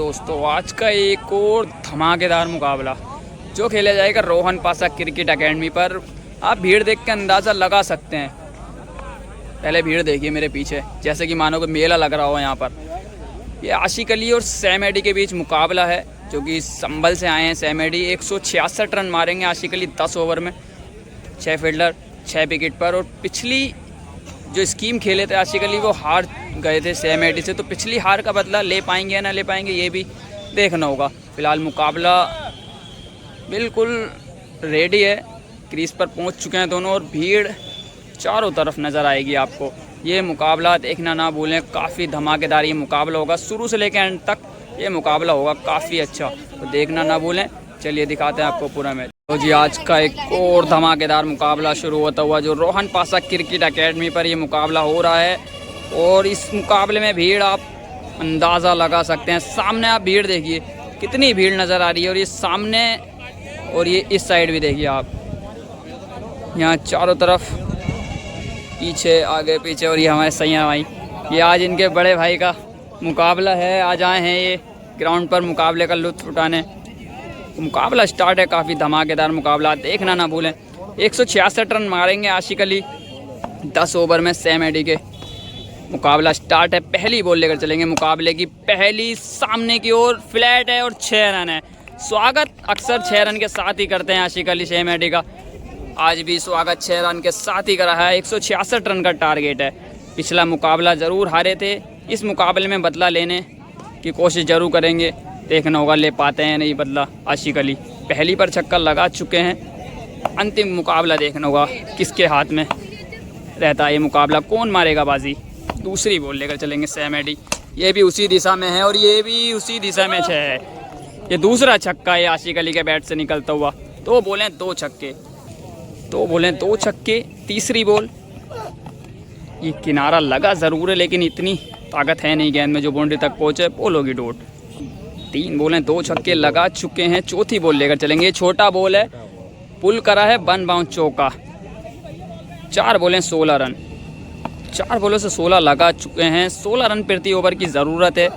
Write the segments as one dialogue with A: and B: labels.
A: दोस्तों आज का एक और धमाकेदार मुकाबला जो खेला जाएगा रोहन पासा क्रिकेट एकेडमी पर। आप भीड़ देख के अंदाज़ा लगा सकते हैं। पहले भीड़ देखिए मेरे पीछे, जैसे कि मानो कि मेला लग रहा हो यहाँ पर। ये आशिक अली और सैम एडी के बीच मुकाबला है, जो कि संभल से आए हैं। सैम एडी 166 रन मारेंगे, आशिक अली 10 ओवर में 6 फील्डर 6 विकेट पर। और पिछली जो स्कीम खेले थे आशिक अली वो हार गए थे सैम एडी से, तो पिछली हार का बदला ले पाएंगे या ना ले पाएंगे ये भी देखना होगा। फिलहाल मुकाबला बिल्कुल रेडी है, क्रीज पर पहुंच चुके हैं दोनों और भीड़ चारों तरफ नज़र आएगी आपको। ये मुकाबला देखना ना भूलें, काफ़ी धमाकेदार ये मुकाबला होगा। शुरू से लेकर एंड तक ये मुकाबला होगा काफ़ी अच्छा, तो देखना ना भूलें। चलिए दिखाते हैं आपको पूरा मैच। तो जी आज का एक और धमाकेदार मुकाबला शुरू होता हुआ जो रोहन पासा क्रिकेट एकेडमी पर ये मुकाबला हो रहा है। और इस मुकाबले में भीड़ आप अंदाज़ा लगा सकते हैं। सामने आप भीड़ देखिए कितनी भीड़ नज़र आ रही है, और ये सामने और ये इस साइड भी देखिए आप, यहाँ चारों तरफ पीछे आगे पीछे। और ये हमारे सैया भाई, ये आज इनके बड़े भाई का मुकाबला है, आज आए हैं ये ग्राउंड पर मुकाबले का लुत्फ़ उठाने। मुकाबला स्टार्ट है, काफ़ी धमाकेदार मुकाबला, देखना ना भूलें। 166 रन मारेंगे आशिक अली 10 ओवर में सैम एडी के। मुकाबला स्टार्ट है, पहली बॉल लेकर चलेंगे मुकाबले की। पहली सामने की ओर फ्लैट है और 6 रन है। स्वागत अक्सर 6 रन के साथ ही करते हैं आशिक अली सैम एडी का, आज भी स्वागत 6 रन के साथ ही करा है। 166 रन का टारगेट है। पिछला मुकाबला ज़रूर हारे थे, इस मुकाबले में बदला लेने की कोशिश ज़रूर करेंगे, देखना होगा ले पाते हैं नहीं बदला। आशिक अली पहली पर छक्का लगा चुके हैं, अंतिम मुकाबला देखना होगा किसके हाथ में रहता है ये मुकाबला, कौन मारेगा बाजी। दूसरी बॉल लेकर चलेंगे सैम एडी, ये भी उसी दिशा में है और ये भी उसी दिशा में 6 है। ये दूसरा छक्का है आशिक अली के बैट से निकलता हुआ। 2 बॉलें 2 छक्के, 2 बॉलें 2 छक्के। तीसरी बॉल ये किनारा लगा ज़रूर है, लेकिन इतनी ताकत है नहीं गेंद में जो बाउंड्री तक पहुँचे। बॉल होगी डॉट। 3 बॉलें 2 छक्के लगा चुके हैं। चौथी बॉल लेकर चलेंगे, छोटा बॉल है, पुल करा है, 1 बाउंस चौका। 4 बॉलें 16 रन, 4 बॉलों से 16 लगा चुके हैं। 16 रन प्रति ओवर की ज़रूरत है।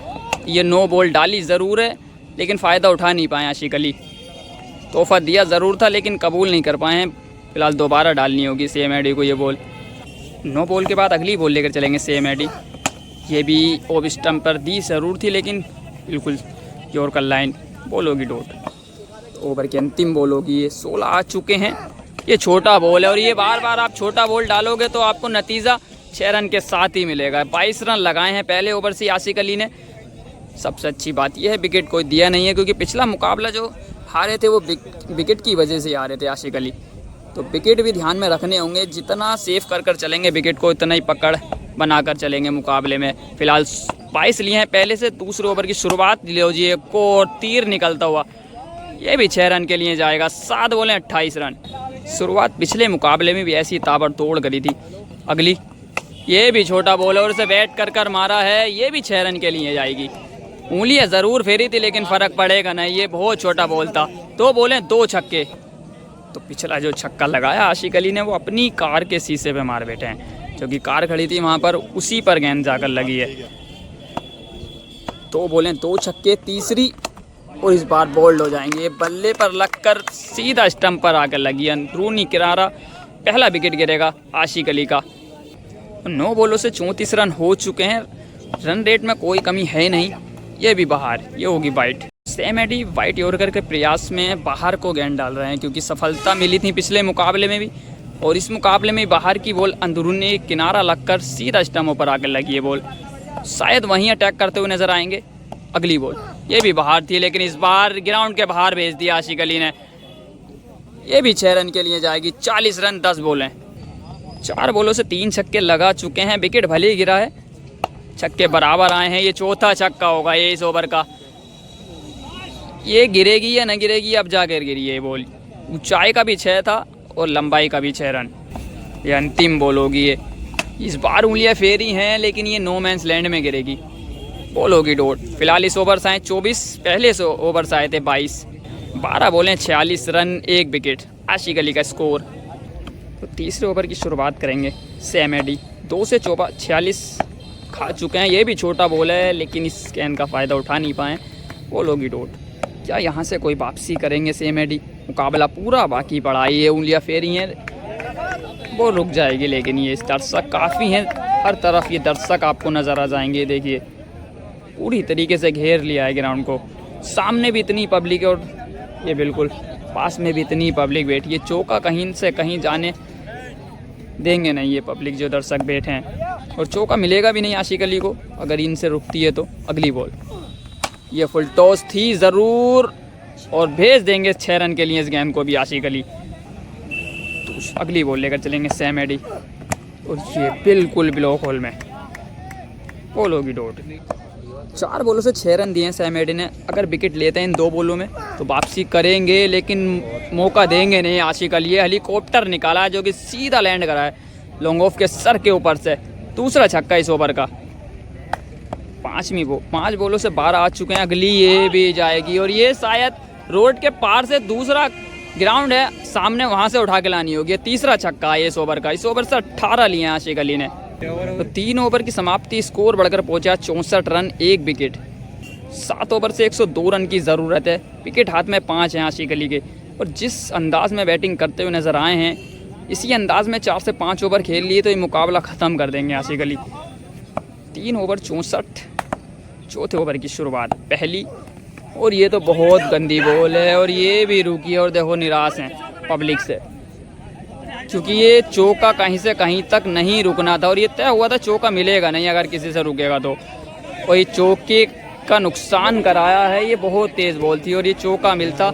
A: ये 9 बॉल डाली ज़रूर है, लेकिन फ़ायदा उठा नहीं पाए आशिक अली। तोहफा दिया ज़रूर था लेकिन कबूल नहीं कर पाए हैं। फिलहाल दोबारा डालनी होगी सैम एडी को ये बॉल। 9 बॉल के बाद अगली बॉल लेकर चलेंगे सैम एडी। ये भी ऑफ स्टंप पर दी ज़रूर थी, लेकिन बिल्कुल यॉर्कर लाइन, बॉल होगी डॉट। ओवर की अंतिम बॉल होगी। ये 16 आ चुके हैं। ये छोटा बॉल है और ये बार बार आप छोटा बॉल डालोगे तो आपको नतीजा 6 रन के साथ ही मिलेगा। 22 रन लगाए हैं पहले ओवर से आशिक अली ने। सबसे अच्छी बात यह है विकेट कोई दिया नहीं है, क्योंकि पिछला मुकाबला जो हारे थे वो विकेट की वजह से हारे थे आशिक अली। तो विकेट भी ध्यान में रखने होंगे, जितना सेफ कर कर चलेंगे विकेट को उतना ही पकड़ बनाकर चलेंगे मुकाबले में। फिलहाल 22 लिए हैं पहले से। दूसरे ओवर की शुरुआत लीजिए को तीर निकलता हुआ, ये भी 6 रन के लिए जाएगा। 7 बॉलें 28 रन। शुरुआत पिछले मुकाबले में भी ऐसी ताबड़तोड़ करी थी। अगली ये भी छोटा बॉल और उसे बैट कर कर मारा है, ये भी 6 रन के लिए जाएगी। उंगलियां ज़रूर फेरी थी लेकिन फ़र्क पड़ेगा नहीं, ये बहुत छोटा बॉल था। 2 बॉलें 2 छक्के। तो पिछला जो छक्का लगाया आशिक अली ने वो अपनी कार के शीशे पे मार बैठे हैं, जो कि कार खड़ी थी वहाँ पर, उसी पर गेंद जाकर लगी है। 2 बॉलें 2 छक्के। तीसरी और इस बार बोल्ड हो जाएंगे, बल्ले पर लगकर सीधा स्टंप पर आकर लगी अंदरूनी किनारा। पहला विकेट गिरेगा आशिक अली का। 9 बॉलों से 34 रन हो चुके हैं। रन रेट में कोई कमी है नहीं। ये भी बाहर, ये होगी वाइट। सैम एडी वाइट यॉर्कर के प्रयास में बाहर को गेंद डाल रहे हैं, क्योंकि सफलता मिली थी पिछले मुकाबले में भी, और इस मुकाबले में बाहर की बॉल अंदरूनी किनारा लगकर सीधा स्टंप पर आकर लगी है बॉल। शायद वहीं अटैक करते हुए नजर आएंगे। अगली बॉल ये भी बाहर थी, लेकिन इस बार ग्राउंड के बाहर भेज दिया आशिक अली ने। ये भी 6 रन के लिए जाएगी। 40 रन 10 बॉलें। 4 बॉलों से 3 छक्के लगा चुके हैं। विकेट भले ही गिरा है, छक्के बराबर आए हैं। ये चौथा छक्का होगा ये इस ओवर का। ये गिरेगी या न गिरेगी, अब जाकर गिरी है बॉल। ऊंचाई का भी 6 था और लंबाई का भी 6 रन। ये अंतिम बॉल होगी। ये इस बार उंगलियां फेरी हैं, लेकिन ये नो मैंस लैंड में गिरेगी, बॉल होगी डॉट। फिलहाल इस ओवर से आए 24, पहले से ओवर से आए थे 22। 12 बॉलें 46 रन 1 विकेट आशिक अली का स्कोर। तो तीसरे ओवर की शुरुआत करेंगे सैम एडी। 2 से 46 खा चुके हैं। ये भी छोटा बॉल है, लेकिन इस गेंद का फ़ायदा उठा नहीं पाए। बोलोगी डॉट। क्या यहाँ से कोई वापसी करेंगे सेम एडी? मुकाबला पूरा बाकी पड़ा, ये उंगलियाँ फेरी हैं वो रुक जाएगी, लेकिन ये दर्शक काफ़ी हैं हर तरफ, ये दर्शक आपको नज़र आ जाएंगे। देखिए पूरी तरीके से घेर लिया है ग्राउंड को, सामने भी इतनी पब्लिक है और ये बिल्कुल पास में भी इतनी पब्लिक बैठी है। चौका कहीं से कहीं जाने देंगे नहीं ये पब्लिक जो दर्शक बैठे हैं, और चौका मिलेगा भी नहीं आशिक अली को अगर इनसे रुकती है तो। अगली बॉल ये फुल टॉस थी ज़रूर, और भेज देंगे 6 रन के लिए इस गेंद को भी आशिक अली। तो अगली बॉल लेकर चलेंगे सैम एडी, और ये बिल्कुल ब्लॉक होल में बोलोगी डॉट। 4 बॉलों से 6 रन दिए हैं सैम एडी ने। अगर विकेट लेते हैं इन 2 बॉलों में तो वापसी करेंगे, लेकिन मौका देंगे नहीं आशिक अली। हेलीकॉप्टर निकाला है जो कि सीधा लैंड करा है लॉन्ग ऑफ के सर के ऊपर से। दूसरा छक्का इस ओवर का। 5 बॉलों से 12 आ चुके हैं। अगली ये भी जाएगी, और ये शायद रोड के पार से दूसरा ग्राउंड है सामने, वहाँ से उठा के लानी होगी। तीसरा छक्का है इस ओवर का। इस ओवर से 18 लिए हैं आशिक अली ने। तो 3 ओवर की समाप्ति, स्कोर बढ़कर पहुंचा 64 रन 1 विकेट। 7 ओवर से 102 रन की ज़रूरत है। विकेट हाथ में 5 हैं आशिक अली के, और जिस अंदाज में बैटिंग करते हुए नज़र आए हैं, इसी अंदाज में 4 से 5 ओवर खेल लिए तो ये मुकाबला ख़त्म कर देंगे आशिक अली। 3 ओवर 64, चौथे ओवर की शुरुआत पहली, और ये तो बहुत गंदी बॉल है, और ये भी रुकी है। और देखो निराश हैं पब्लिक से, क्योंकि ये चौका कहीं से कहीं तक नहीं रुकना था, और ये तय हुआ था चौका मिलेगा नहीं अगर किसी से रुकेगा तो। और ये चौके का नुकसान कराया है, ये बहुत तेज़ बॉल थी और ये चौका मिलता।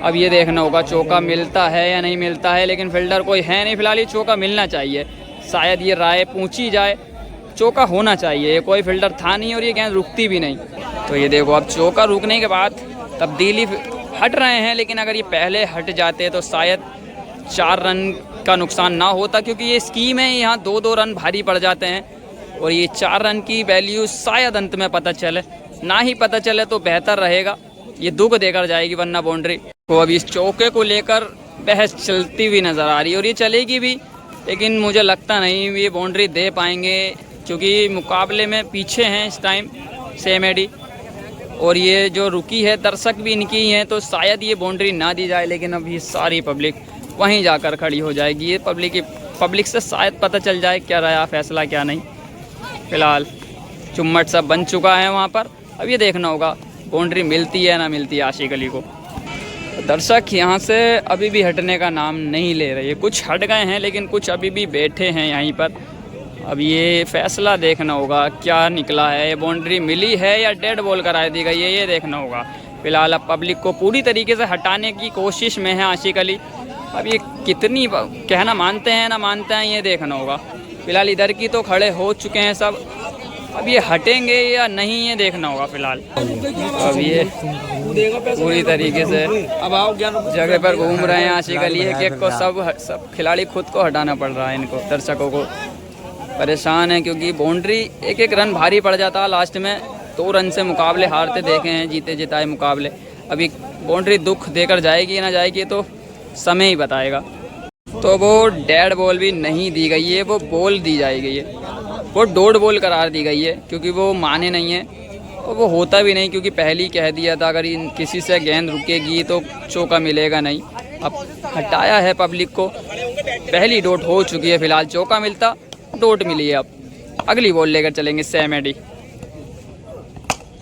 A: अब ये देखना होगा चौका मिलता है या नहीं मिलता है, लेकिन फील्डर कोई है नहीं फिलहाल। ये चौका मिलना चाहिए, शायद ये राय पूछी जाए, चौका होना चाहिए। ये कोई फील्डर था नहीं और ये गेंद रुकती भी नहीं। तो ये देखो अब चौका रुकने के बाद तब्दीली हट रहे हैं, लेकिन अगर ये पहले हट जाते तो शायद 4 रन का नुकसान ना होता, क्योंकि ये स्कीम है, यहाँ 2-2 रन भारी पड़ जाते हैं। और ये 4 रन की वैल्यू शायद अंत में पता चले, ना ही पता चले तो बेहतर रहेगा। ये दुख देकर जाएगी वरना बाउंड्री। तो अभी इस चौके को लेकर बहस चलती हुई नज़र आ रही है, और ये चलेगी भी, लेकिन मुझे लगता नहीं ये बाउंड्री दे पाएंगे, क्योंकि मुकाबले में पीछे हैं इस टाइम सैम एडी, और ये जो रुकी है दर्शक भी इनकी ही हैं, तो शायद ये बाउंड्री ना दी जाए। लेकिन अब ये सारी पब्लिक वहीं जाकर खड़ी हो जाएगी। ये पब्लिक से शायद पता चल जाए क्या रहा फैसला क्या नहीं। फ़िलहाल चुम्मट सब बन चुका है वहाँ पर। अब ये देखना होगा बाउंड्री मिलती है ना मिलती है आशिक अली को। दर्शक यहाँ से अभी भी हटने का नाम नहीं ले रहे। कुछ हट गए हैं, लेकिन कुछ अभी भी बैठे हैं यहीं पर। अब ये फैसला देखना होगा क्या निकला है, बाउंड्री मिली है या डेड बॉल करा दी गई है, ये देखना होगा। फिलहाल अब पब्लिक को पूरी तरीके से हटाने की कोशिश में है आशिक अली। अब ये कितनी कहना मानते हैं ना मानते हैं, ये देखना होगा। फिलहाल इधर की तो खड़े हो चुके हैं सब, अब ये हटेंगे या नहीं ये देखना होगा फिलहाल। अब ये पूरी तरीके से जगह पर घूम रहे हैं आशिक अली। एक को सब खिलाड़ी खुद को हटाना पड़ रहा है इनको, दर्शकों को परेशान है, क्योंकि बाउंड्री एक रन भारी पड़ जाता है लास्ट में। 2 रन से मुकाबले हारते देखे हैं, जीते जिताए मुकाबले। अभी बाउंड्री दुख देकर जाएगी या ना जाएगी तो समय ही बताएगा। तो वो डेड बॉल भी नहीं दी गई है, वो बॉल दी जाएगी है, वो डॉट बॉल करार दी गई है, क्योंकि वो माने नहीं है और वो होता भी नहीं, क्योंकि पहले ही कह दिया था अगर किसी से गेंद रुकेगी तो चौका मिलेगा नहीं। अब हटाया है पब्लिक को, पहली डॉट हो चुकी है। फिलहाल चौका मिलता, डॉट मिली है। अब अगली बॉल लेकर चलेंगे सैम एडी।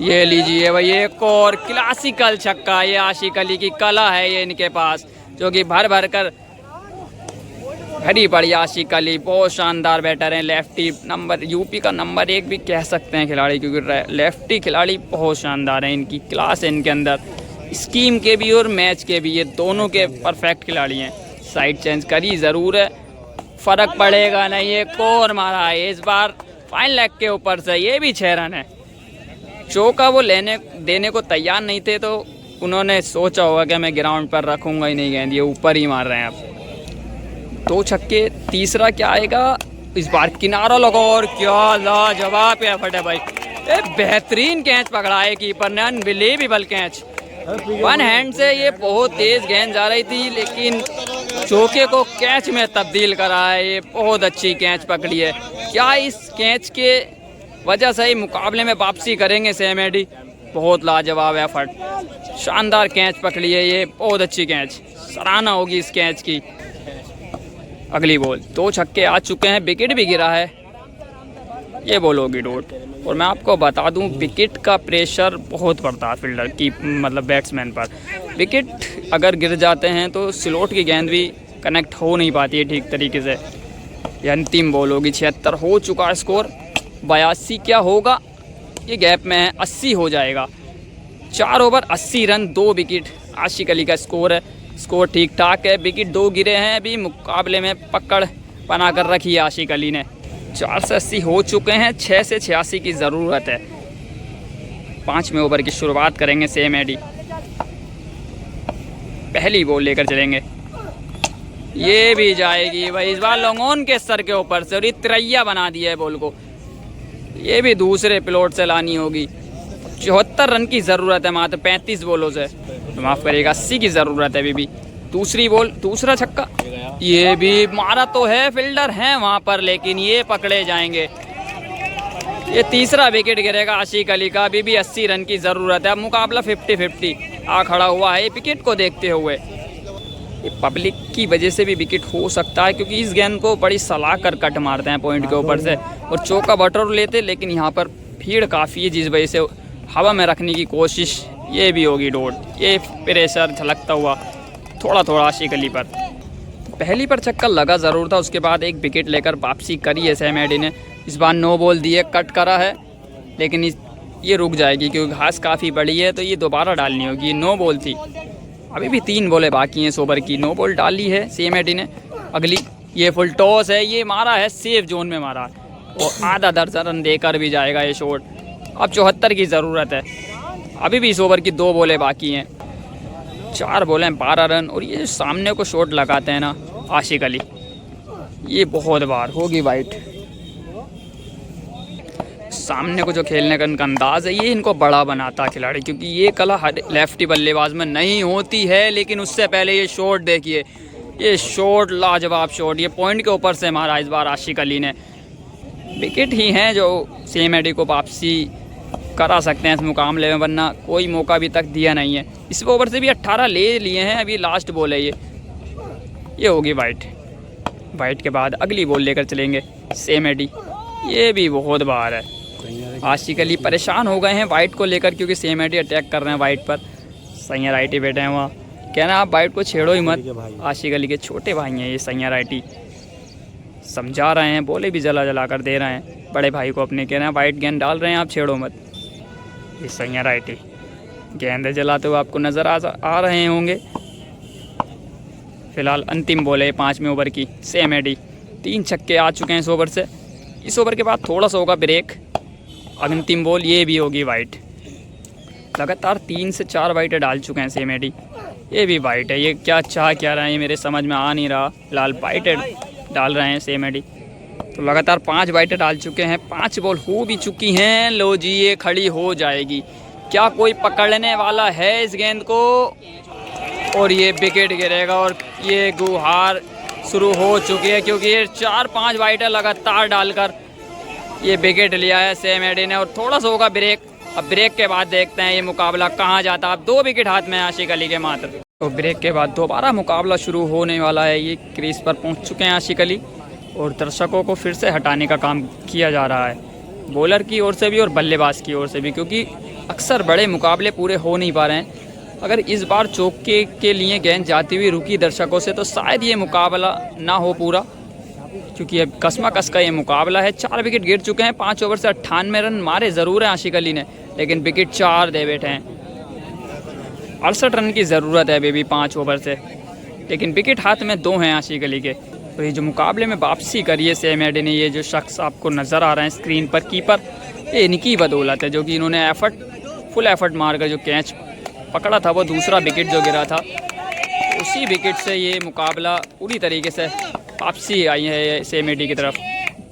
A: ये लीजिए भाई एक और क्लासिकल छक्का। ये आशिक अली की कला है ये इनके पास, जो कि भर भर कर भरी पड़ी। आशिक अली बहुत शानदार बैटर हैं, लेफ्टी नंबर यूपी का नंबर 1 भी कह सकते हैं खिलाड़ी, क्योंकि लेफ्टी खिलाड़ी बहुत शानदार हैं। इनकी क्लास है इनके अंदर, स्कीम के भी और मैच के भी, ये दोनों के परफेक्ट खिलाड़ी हैं। साइड चेंज करी ज़रूर है, फ़र्क पड़ेगा नहीं। एक और मारा है इस बार फाइन लेग के ऊपर से, ये भी 6 रन है। चौका वो देने को तैयार नहीं थे, तो उन्होंने सोचा होगा कि मैं ग्राउंड पर रखूँगा ही नहीं गेंद, ये ऊपर ही मार रहे हैं। अब 2 छक्के, तीसरा क्या आएगा इस बार? किनारा लगा और क्या लाजवाब है फटे भाई। बेहतरीन कैच पकड़ा है कीपर ने, अनबिलीवेबल कैच। 1 हैंड से ये बहुत तेज़ गेंद जा रही थी, लेकिन चौके को कैच में तब्दील करा है। ये बहुत अच्छी कैच पकड़ी है। क्या इस कैच के वजह से ही मुकाबले में वापसी करेंगे सैम एडी? बहुत लाजवाब एफर्ट, शानदार कैच पकड़ी है ये, बहुत अच्छी कैच, सराहना होगी इस कैच की। अगली बॉल, 2 छक्के आ चुके हैं, विकेट भी गिरा है, ये बॉल होगी डॉट। और मैं आपको बता दूं विकेट का प्रेशर बहुत पड़ता है फील्डर की, मतलब बैट्समैन पर। विकेट अगर गिर जाते हैं तो स्लॉट की गेंद भी कनेक्ट हो नहीं पाती है ठीक तरीके से। ये अंतिम बॉल होगी, 76 हो चुका है स्कोर, 82 क्या होगा, ये गैप में है, 80 हो जाएगा। 4 ओवर 80 रन 2 विकेट आशिक अली का स्कोर है। स्कोर ठीक ठाक है, विकेट 2 गिरे हैं, अभी मुकाबले में पकड़ बना कर रखी है आशिक अली ने। 4 से 80 हो चुके हैं, 6 से 86 की ज़रूरत है। 5वें ओवर की शुरुआत करेंगे सेम एडी, पहली बॉल लेकर चलेंगे, ये भी जाएगी भाई, इस बार लॉन्ग ऑन के सर के ऊपर से, और ये तिरैया बना दिया है बॉल को, ये भी दूसरे प्लॉट से लानी होगी। 74 रन की ज़रूरत है मात्र 35 बॉलों से, तो माफ़ करिएगा 80 की ज़रूरत है अभी भी। दूसरी बॉल, दूसरा छक्का, ये भी मारा तो है, फील्डर हैं वहाँ पर, लेकिन ये पकड़े जाएंगे। ये तीसरा विकेट गिरेगा आशिक अली का, अभी भी 80 रन की ज़रूरत है। अब मुकाबला 50-50 आ खड़ा हुआ है विकेट को देखते हुए। ये पब्लिक की वजह से भी विकेट हो सकता है, क्योंकि इस गेंद को बड़ी सलाह कर कट मारते हैं पॉइंट के ऊपर से और चौका बटोर लेते, लेकिन यहाँ पर भीड़ काफ़ी है जिस वजह से हवा में रखने की कोशिश, ये भी होगी डॉट। ये प्रेशर झलकता हुआ थोड़ा थोड़ा आशिक अली पर। पहली पर छक्का लगा ज़रूर था, उसके बाद एक विकेट लेकर वापसी करी है सैम एडी ने। इस बार 9 बॉल दिए, कट करा है, लेकिन ये रुक जाएगी क्योंकि घास काफ़ी बड़ी है, तो ये दोबारा डालनी होगी। 9 बॉल थी, अभी भी 3 बॉलें बाकी हैं इस ओवर की। 9 बॉल डाली है सैम एडी ने। अगली, ये फुल टॉस है, ये मारा है, सेफ जोन में मारा है और आधा दर्जन रन देकर भी जाएगा ये शॉट। अब 74 की ज़रूरत है, अभी भी इस ओवर की 2 बॉलें बाकी हैं। 4 बॉलें 12 रन, और ये सामने को शॉट लगाते हैं ना आशिक अली, ये बहुत बार होगी वाइट। सामने को जो खेलने का इनका अंदाज है, ये इनको बड़ा बनाता है खिलाड़ी, क्योंकि ये कला हर लेफ्टी बल्लेबाज में नहीं होती है। लेकिन उससे पहले ये शॉट देखिए, ये शॉट लाजवाब शॉट, ये पॉइंट के ऊपर से मारा इस बार आशिक अली ने। विकेट ही हैं जो सेम एडी को वापसी करा सकते हैं इस मुकाबले में, वरना कोई मौका अभी तक दिया नहीं है। इस ओवर से भी 18 ले लिए हैं, अभी लास्ट बॉल है ये होगी वाइट। वाइट के बाद अगली बॉल लेकर चलेंगे सेम एडी, ये भी बहुत बार है। आशिक अली परेशान हो गए हैं वाइट को लेकर, क्योंकि सेम एडी अटैक कर रहे हैं वाइट पर। सैया राइटी बैठे हैं वहाँ, कहना आप वाइट को छेड़ो ही मत। आशिक अली के छोटे भाई हैं ये सैया राइटी, समझा रहे हैं, बोले भी जला कर दे रहे हैं बड़े भाई को अपने, कह रहे हैं वाइट गेंद डाल रहे हैं आप, छेड़ो मत। ये सैया राइटी गेंद जलाते हुए आपको नज़र आ रहे होंगे। फिलहाल अंतिम बॉल है 5वें ओवर की, सेम एडी 3 छक्के आ चुके हैं इस ओवर से। इस ओवर के बाद थोड़ा सा होगा ब्रेक। अंतिम बॉल, ये भी होगी वाइट। लगातार 3 से 4 वाइटें डाल चुके हैं सेम एडी, ये भी वाइट है। ये क्या चाह क्या रहे हैं ये मेरे समझ में आ नहीं रहा। फिलहाल वाइटें डाल रहे हैं सेम एडी, तो लगातार 5 वाइटें डाल चुके हैं। 5 बॉल हो भी चुकी हैं, लो जी ये खड़ी हो जाएगी। क्या कोई पकड़ने वाला है इस गेंद को, और ये विकेट गिरेगा। और ये गुहार शुरू हो चुकी है, क्योंकि ये 4-5 वाइटें लगातार डालकर ये विकेट लिया है सेम एडी ने। और थोड़ा सा होगा ब्रेक, अब ब्रेक के बाद देखते हैं ये मुकाबला कहाँ जाता है। अब 2 विकेट हाथ में आशिक अली के मात्र, तो ब्रेक के बाद दोबारा मुकाबला शुरू होने वाला है। ये क्रीज पर पहुँच चुके हैं आशिक अली, और दर्शकों को फिर से हटाने का काम किया जा रहा है, बॉलर की ओर से भी और बल्लेबाज की ओर से भी, क्योंकि अक्सर बड़े मुकाबले पूरे हो नहीं पा रहे हैं। अगर इस बार चौके के लिए गेंद जाती हुई रुकी दर्शकों से, तो शायद ये मुकाबला ना हो पूरा, क्योंकि अब कसमाकस का ये मुकाबला है। 4 विकेट गिर चुके हैं, 5 ओवर से 98 रन मारे ज़रूर हैं आशिक अली ने, लेकिन विकेट 4 दे बैठे हैं। 68 रन की ज़रूरत है अभी भी 5 ओवर से, लेकिन विकेट हाथ में 2 हैं आशिक अली के। तो ये जो मुकाबले में वापसी करी है सेम एडी ने, ये जो शख्स आपको नज़र आ रहे हैं स्क्रीन पर, कीपर, ये इनकी बदौलत है, जो कि इन्होंने फुल एफर्ट मारकर जो कैच पकड़ा था, वो दूसरा विकेट जो गिरा था, उसी विकेट से ये मुकाबला पूरी तरीके से वापसी आई है सेम एडी की तरफ।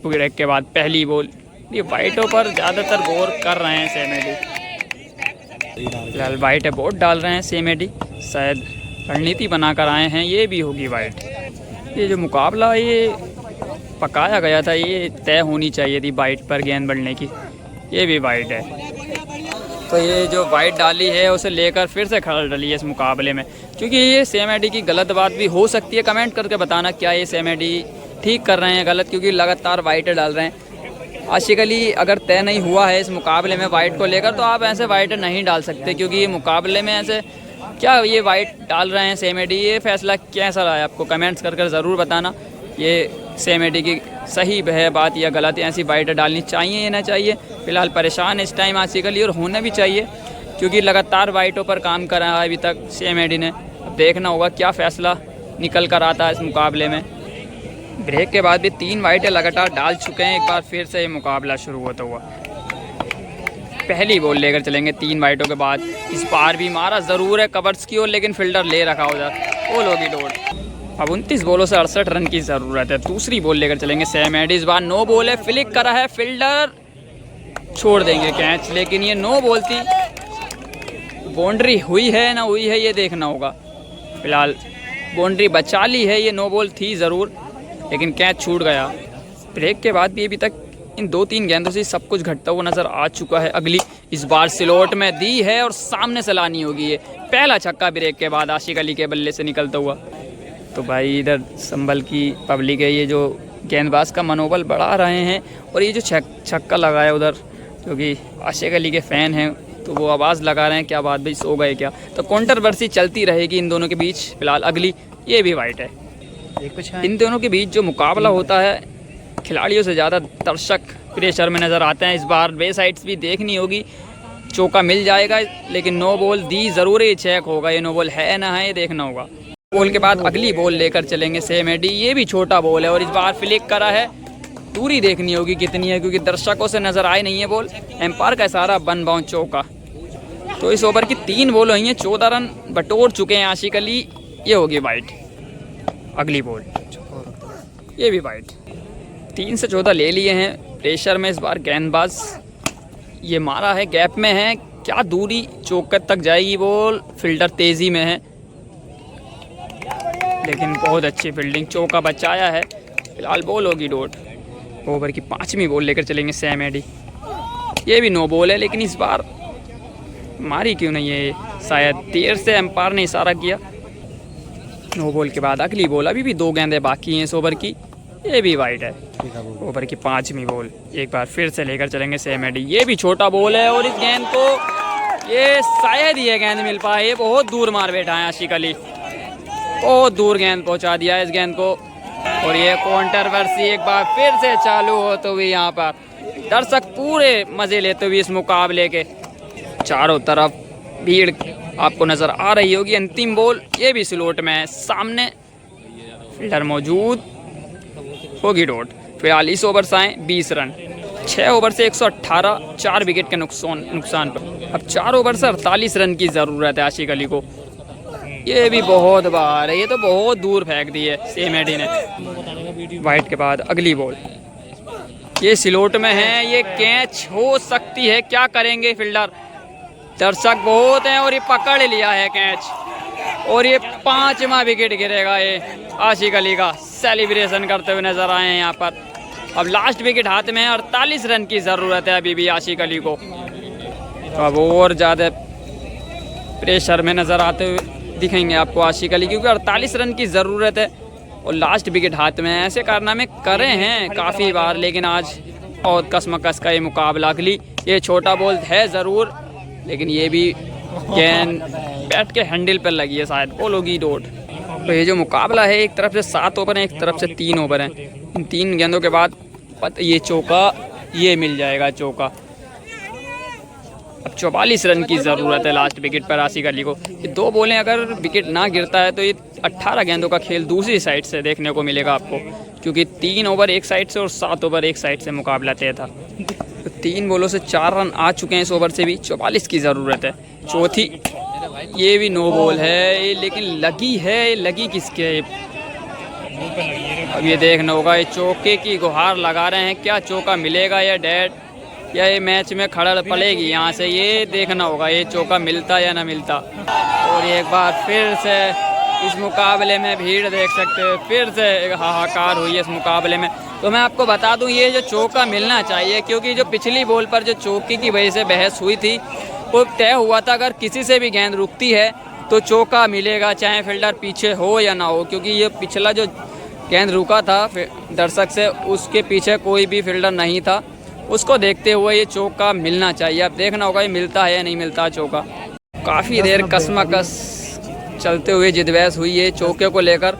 A: ब्रेक के बाद पहली बॉल, ये वाइटों पर ज़्यादातर गौर कर रहे हैं सेम एडी। फिलहाल वाइट बोट डाल रहे हैं सेम एडी, शायद रणनीति बनाकर आए हैं, ये भी होगी वाइट। ये जो मुकाबला ये पकाया गया था, ये तय होनी चाहिए थी वाइट पर गेंद बढ़ने की, ये भी वाइट है। तो ये जो वाइट डाली है उसे लेकर फिर से खड़ा डली है इस मुकाबले में, क्योंकि ये सेम एडी की गलत बात भी हो सकती है। कमेंट करके बताना क्या ये सेम एडी ठीक कर रहे हैं गलत, क्योंकि लगातार वाइट डाल रहे हैं। आशिक अली अगर तय नहीं हुआ है इस मुकाबले में वाइट को लेकर, तो आप ऐसे वाइट नहीं डाल सकते, क्योंकि ये मुकाबले में ऐसे क्या ये वाइट डाल रहे हैं सेम एडी। ये फैसला कैसा रहा है आपको कमेंट्स कर ज़रूर बताना। ये सेम एडी की सही है बात या गलत, ऐसी वाइट डालनी चाहिए या ना चाहिए। फ़िलहाल परेशान इस टाइम आशिक अली, और होना भी चाहिए, क्योंकि लगातार वाइटों पर काम कर रहा है अभी तक सेम एडी ने। अब देखना होगा क्या फ़ैसला निकल कर आता है इस मुकाबले में। ब्रेक के बाद भी 3 वाइटें लगातार डाल चुके हैं। एक बार फिर से ये मुकाबला शुरू होता हुआ पहली बॉल लेकर चलेंगे 3 वाइटों के बाद। इस बार भी मारा ज़रूर है कवर्स की ओर, लेकिन फील्डर ले रखा उधर, बॉल होगी डॉट। अब 29 बॉलों से 68 रन की ज़रूरत है। दूसरी बॉल लेकर चलेंगे सेम एडी। इस बार नो बॉल है, फ्लिक करा है फील्डर, छोड़ देंगे कैच, लेकिन ये नो बॉल थी। बाउंड्री हुई है ना हुई है ये देखना होगा। फिलहाल बाउंड्री बचा ली है, ये नो बॉल थी ज़रूर, लेकिन कैच छूट गया। ब्रेक के बाद भी अभी तक इन 2-3 गेंदों से सब कुछ घटता हुआ नज़र आ चुका है। अगली इस बार स्लॉट में दी है और सामने से लानी होगी। ये पहला छक्का ब्रेक के बाद आशिक अली के बल्ले से निकलता हुआ। तो भाई इधर संभल की पब्लिक है, ये जो गेंदबाज का मनोबल बढ़ा रहे हैं, और ये जो छक्का लगाया उधर, क्योंकि आशिक अली के फ़ैन हैं तो वो आवाज़ लगा रहे हैं क्या बात भाई सो गए क्या। तो कंट्रोवर्सी चलती रहेगी इन दोनों के बीच। फिलहाल अगली ये भी वाइट है। इन दोनों के बीच जो मुकाबला होता है, खिलाड़ियों से ज़्यादा दर्शक प्रेशर में नज़र आते हैं। इस बार वे साइड्स भी देखनी होगी, चौका मिल जाएगा, लेकिन नो बॉल दी ज़रूर ही चेक होगा ये नो बॉल है ना है, ये देखना होगा। बॉल के बाद अगली बॉल लेकर चलेंगे सेम एडी। ये भी छोटा बॉल है और इस बार फ्लिक करा है, दूरी देखनी होगी कितनी है, क्योंकि दर्शकों से नज़र आई नहीं है बॉल। एम्पायर का इशारा, बन बाउंड चौका। तो इस ओवर की 3 बॉल हुई हैं, 14 रन बटोर चुके हैं आशिक अली। ये होगी वाइट। अगली बॉल ये भी वाइट। 3 से 14 ले लिए हैं। प्रेशर में इस बार गेंदबाज, ये मारा है, गैप में है, क्या दूरी चौके तक जाएगी बॉल। फील्डर तेज़ी में है, लेकिन बहुत अच्छी फील्डिंग, चौका बचाया है। फिलहाल बॉल होगी डॉट। ओवर की 5वीं बॉल लेकर चलेंगे सेम एडी। ये भी नो बॉल है, लेकिन इस बार मारी क्यों नहीं है, शायद देर से एम्पायर ने इशारा किया। नो बॉल के बाद अगली बॉल। अभी भी 2 गेंदें बाकी हैं इस ओवर की। ये भी वाइट है। ओवर की 5वीं बॉल। एक बार फिर से लेकर चलेंगे सेम एडी। ये भी छोटा बॉल है, और इस गेंद को ये शायद ये गेंद मिल पाए। ये बहुत दूर मार बैठा है आशिक अली, बहुत दूर गेंद पहुंचा दिया इस गेंद को। और ये कंट्रोवर्सी एक बार फिर से चालू होते हुए, यहाँ पर दर्शक पूरे मज़े लेते हुए इस मुकाबले के। चारों तरफ भीड़ आपको नज़र आ रही होगी। अंतिम बॉल, ये भी स्लॉट में है, सामने फील्डर मौजूद, होगी डॉट। फिलहाल इस ओवर से आए 20 रन, 6 ओवर से 118, 4 विकेट के नुकसान पर। अब 4 ओवर से 48 रन की ज़रूरत है आशिक अली को। ये भी बहुत बार है, ये तो बहुत दूर फेंक दी है सेम एडी ने। वाइट के बाद अगली बॉल, ये स्लॉट में है, ये कैच हो सकती है, क्या करेंगे फील्डर। दर्शक बहुत हैं और ये पकड़ लिया है कैच, और ये 5वां विकेट गिरेगा ये आशिक अली का। सेलिब्रेशन करते हुए नजर आए हैं यहाँ पर। अब लास्ट विकेट हाथ में है, 48 रन की ज़रूरत है अभी भी आशिक अली को। तो अब और ज़्यादा प्रेशर में नज़र आते हुए दिखेंगे आपको आशिक अली, क्योंकि 48 रन की ज़रूरत है और लास्ट विकेट हाथ में है। ऐसे कारनामे करे हैं काफ़ी बार, लेकिन आज और कसमकस का ये मुकाबला। अगली ये छोटा बॉल है ज़रूर, लेकिन ये भी गेंद बैट के हैंडल पर लगी है, शायद बॉल होगी डॉट। तो ये जो मुकाबला है, एक तरफ से 7 ओवर हैं, एक तरफ से 3 ओवर हैं। इन 3 गेंदों के बाद ये चौका, ये मिल जाएगा चौका। अब 44 रन की ज़रूरत है लास्ट विकेट पर आशिक अली को। ये 2 बॉलें अगर विकेट ना गिरता है तो ये 18 गेंदों का खेल दूसरी साइड से देखने को मिलेगा आपको, क्योंकि 3 ओवर एक साइड से और 7 ओवर एक साइड से मुकाबला तय था। तो 3 बॉलों से 4 रन आ चुके हैं इस ओवर से भी। 44 की ज़रूरत है। चौथी, ये भी नो बॉल है, लेकिन लगी है, लगी किसके है? अब ये देखना होगा, ये चौके की गुहार लगा रहे हैं, क्या चौका मिलेगा या डेड, या ये मैच में खड़ल पड़ेगी यहाँ से, ये देखना होगा ये चौका मिलता या ना मिलता। और एक बार फिर से इस मुकाबले में भीड़ देख सकते हो, फिर से हाहाकार हुई है इस मुकाबले में। तो मैं आपको बता दूं, ये जो चौका मिलना चाहिए, क्योंकि जो पिछली बॉल पर जो चौके की वजह से बहस हुई थी, वो तय हुआ था अगर किसी से भी गेंद रुकती है तो चौका मिलेगा, चाहे फील्डर पीछे हो या ना हो, क्योंकि ये पिछला जो गेंद रुका था दर्शक से उसके पीछे कोई भी फील्डर नहीं था। उसको देखते हुए ये चौका मिलना चाहिए। अब देखना होगा ये मिलता है या नहीं मिलता चौका। काफ़ी देर कसमकस चलते हुए जिदबहस हुई है चौके को लेकर,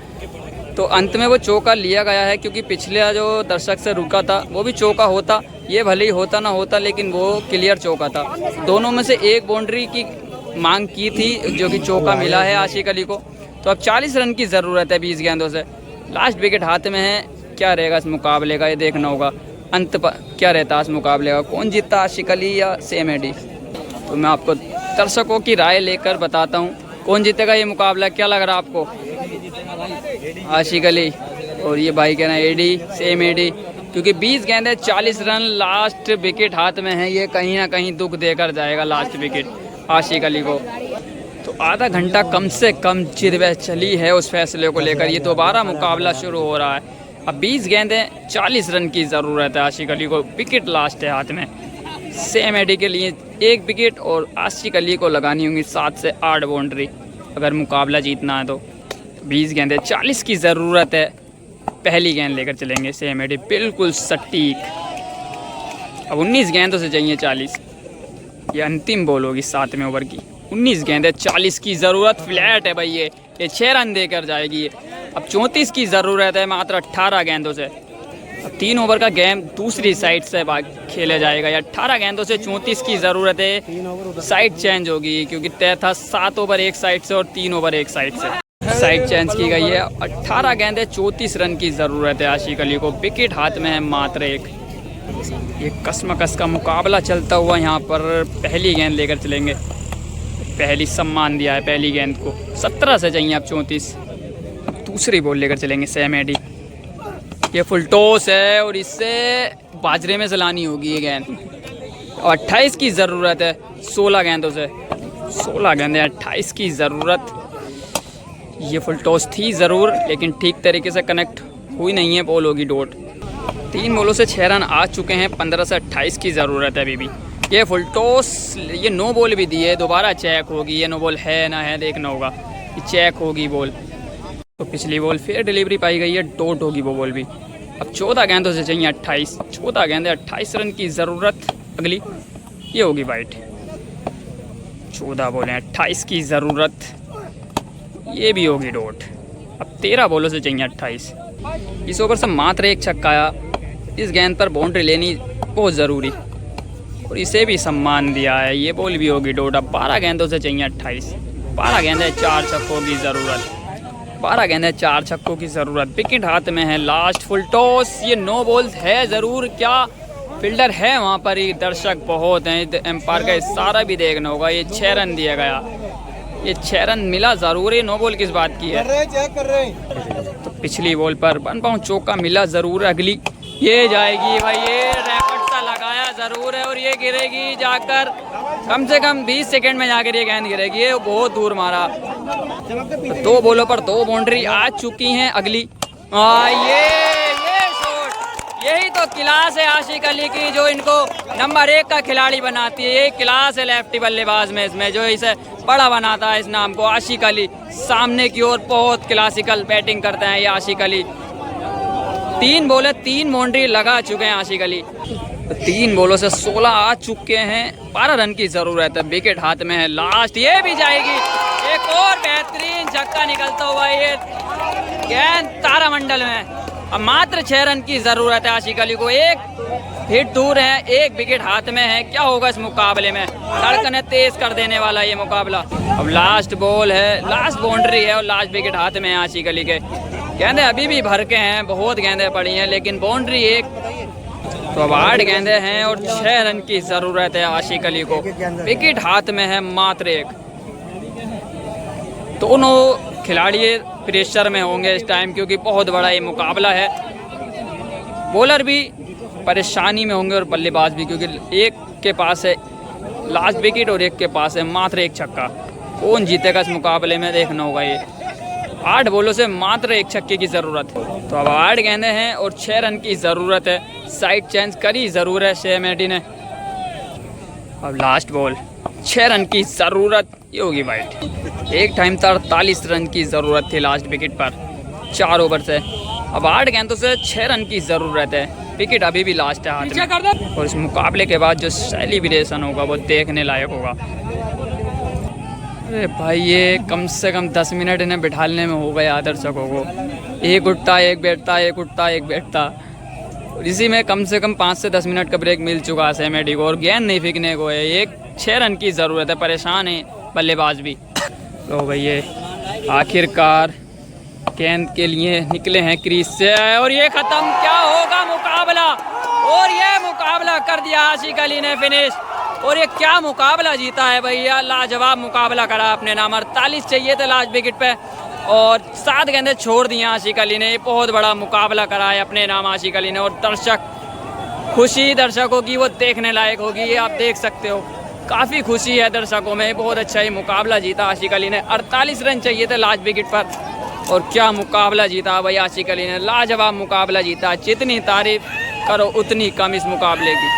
A: तो अंत में वो चौका लिया गया है, क्योंकि पिछले जो दर्शक से रुका था वो भी चौका होता, ये भले ही होता ना होता, लेकिन वो क्लियर चौका था। दोनों में से एक बाउंड्री की मांग की थी जो कि चौका मिला है आशिक अली को। तो अब 40 रन की ज़रूरत है 20 गेंदों से। लास्ट विकेट हाथ में है, क्या रहेगा इस मुकाबले का ये देखना होगा। अंत पर क्या रहता है इस मुकाबले का, कौन जीतता, आशिक अली या सेम एडी? तो मैं आपको दर्शकों की राय लेकर बताता हूँ कौन जीतेगा ये मुकाबला। क्या लग रहा है आपको? आशिक अली, और ये भाई कह रहे हैं एडी, सेम एडी, क्योंकि 20 गेंदें 40 रन, लास्ट विकेट हाथ में है, ये कहीं ना कहीं दुख देकर जाएगा लास्ट विकेट आशिक अली को। तो आधा घंटा कम से कम जिदबहस चली है उस फैसले को लेकर। ये दोबारा मुकाबला शुरू हो रहा है। अब 20 गेंदें 40 रन की ज़रूरत है आशिक अली को, विकेट लास्ट है हाथ में। सेम एडी के लिए 1 विकेट और आशिक अली को लगानी होंगी 7 से 8 बाउंड्री अगर मुकाबला जीतना है तो। 20 गेंदें 40 की ज़रूरत है। पहली गेंद लेकर चलेंगे सेम एडी, बिल्कुल सटीक। अब 19 गेंदों से चाहिए 40। ये अंतिम बॉल होगी 7वें ओवर की। 19 गेंदें 40 की ज़रूरत, फ्लैट है भाई ये 6 रन देकर जाएगी ये। अब 34 की ज़रूरत है मात्र 18 गेंदों से। अब 3 ओवर का गेम दूसरी साइड से खेला जाएगा। या 18 गेंदों से 34 की ज़रूरत है। साइड चेंज होगी क्योंकि तय था 7 ओवर एक साइड से और 3 ओवर एक साइड से, साइड चेंज की गई है। 18 गेंदें 34 रन की ज़रूरत है आशिक अली को, विकेट हाथ में है मात्र 1। ये कसमकस का मुकाबला चलता हुआ यहाँ पर पहली गेंद लेकर चलेंगे। पहली सम्मान दिया है पहली गेंद को, 17 से चाहिए अब 34। अब दूसरी बॉल लेकर चलेंगे सेम एडी। ये फुल टॉस है और इससे बाजरे में चलानी होगी ये गेंद। और 28 की ज़रूरत है 16 गेंदों से। 16 गेंदें 28 की ज़रूरत। ये फुल टॉस थी ज़रूर, लेकिन ठीक तरीके से कनेक्ट हुई नहीं है, बॉल होगी डॉट। 3 बॉलों से 6 रन आ चुके हैं। 15 से 28 की ज़रूरत है अभी भी। ये फुल टॉस, ये नो बॉल भी दी है, दोबारा चेक होगी। ये नो बॉल है ना है देखना होगा, ये चेक होगी बॉल। तो पिछली बॉल फिर डिलीवरी पाई गई है, डॉट होगी वो बॉल भी। अब 14 गेंदों से चाहिए 28। 14 गेंदें 28 रन की ज़रूरत। अगली ये होगी वाइट। 14 बॉलें 28 की ज़रूरत, ये भी होगी डॉट। अब 13 बॉलों से चाहिए 28। इस ओवर से मात्र 1 छक्का आया। इस गेंद पर बाउंड्री लेनी बहुत ज़रूरी और इसे भी सम्मान दिया है। ये बॉल भी होगी डॉट। अब 12 गेंदों से चाहिए 28। 12 गेंदें 4 छक्कों की ज़रूरत। 12 गेंदें 4 छक्कों की ज़रूरत, विकेट हाथ में है। लास्ट फुल टॉस, ये नो बॉल है ज़रूर। क्या फील्डर है वहाँ पर ही, दर्शक बहुत हैं, एम्पायर का इशारा भी देखना होगा। ये 6 रन दिया गया, ये 6 रन मिला ज़रूर है। नो बॉल किस बात की है, तो पिछली बॉल पर 1 बाउंड चौका मिला ज़रूर। अगली ये जाएगी भाई, ये रैकेट सा लगाया ज़रूर है और ये गिरेगी जाकर कम से कम 20 सेकंड में जाकर ये गेंद गिरेगी। ये बहुत दूर मारा। 2 बॉलों पर 2 बाउंड्री आ चुकी हैं। अगली ये शॉट, यही तो क्लास है आशिक अली की, जो इनको नंबर 1 का खिलाड़ी बनाती है। ये क्लास है लेफ्टी बल्लेबाज में, इसमें जो इसे बड़ा बनाता है इस नाम को, आशिक अली। सामने की ओर बहुत क्लासिकल बैटिंग करते हैं ये आशिक अली। 3 बॉलें 3 बाउंड्री लगा चुके हैं आशिक अली। 3 बॉलों से 16 आ चुके हैं। 12 रन की ज़रूरत है, विकेट हाथ में है। लास्ट ये भी जाएगी। एक और बेहतरीन छक्का निकलता हुआ ये गेंद तारामंडल में। अब मात्र 6 रन की ज़रूरत है आशिक अली को। 1 हिट दूर है, 1 विकेट हाथ में है। क्या होगा इस मुकाबले में, धड़कनें तेज़ कर देने वाला ये मुकाबला। अब लास्ट बॉल है, लास्ट बाउंड्री है और लास्ट विकेट हाथ में है आशिक अली के। गेंदें अभी भी भर के हैं, बहुत गेंदें पड़ी हैं, लेकिन बाउंड्री 1। तो अब 8 गेंदें हैं और 6 रन की ज़रूरत है आशिक अली को। विकेट हाथ में है मात्र 1। दोनों खिलाड़ी प्रेशर में होंगे इस टाइम, क्योंकि बहुत बड़ा ये मुकाबला है। बॉलर भी परेशानी में होंगे और बल्लेबाज भी, क्योंकि एक के पास है लास्ट विकेट और एक के पास है मात्र 1 छक्का। कौन जीतेगा इस मुकाबले में देखना होगा। ये 8 बॉलों से मात्र 1 छक्के की ज़रूरत है। तो अब 8 गेंदें हैं और 6 रन की ज़रूरत है। साइड चेंज करी ज़रूर है सेम एडी ने। अब लास्ट बॉल 6 रन की ज़रूरत, ये होगी वाइड। एक टाइम था 48 रन की ज़रूरत थी लास्ट विकेट पर 4 ओवर से, अब 8 गेंदों से 6 रन की ज़रूरत है। विकेट अभी भी लास्ट है हाथ में, और इस मुकाबले के बाद जो सेलिब्रेशन होगा वो देखने लायक होगा। अरे भाई ये कम से कम 10 मिनट इन्हें बिठाने में हो गया दर्शकों को। एक उठता एक बैठता, एक उठता एक बैठता, इसी में कम से कम 5 से 10 मिनट का ब्रेक मिल चुका है सहमेडी को, और गेंद नहीं फेंकने को है। एक 6 रन की ज़रूरत है, परेशान है बल्लेबाज भी। तो भैया आखिरकार गेंद के लिए निकले हैं क्रीज से, और ये ख़त्म। क्या होगा मुकाबला, और ये मुकाबला कर दिया आशिक अली ने फिनिश, और ये क्या मुकाबला जीता है भैया, लाजवाब मुकाबला करा अपने नाम। 48 चाहिए थे लास्ट विकेट पे, और 7 गेंदें छोड़ दी आशिक अली ने। बहुत बड़ा मुकाबला करा है अपने नाम आशिक अली ने, और दर्शक खुशी दर्शकों की वो देखने लायक होगी। ये आप देख सकते हो, काफ़ी खुशी है दर्शकों में। बहुत अच्छा ही मुकाबला जीता आशिक अली ने। 48 रन चाहिए थे लास्ट विकेट पर, और क्या मुकाबला जीता भाई आशिक अली ने, लाजवाब मुकाबला जीता। जितनी तारीफ करो उतनी कम इस मुकाबले की।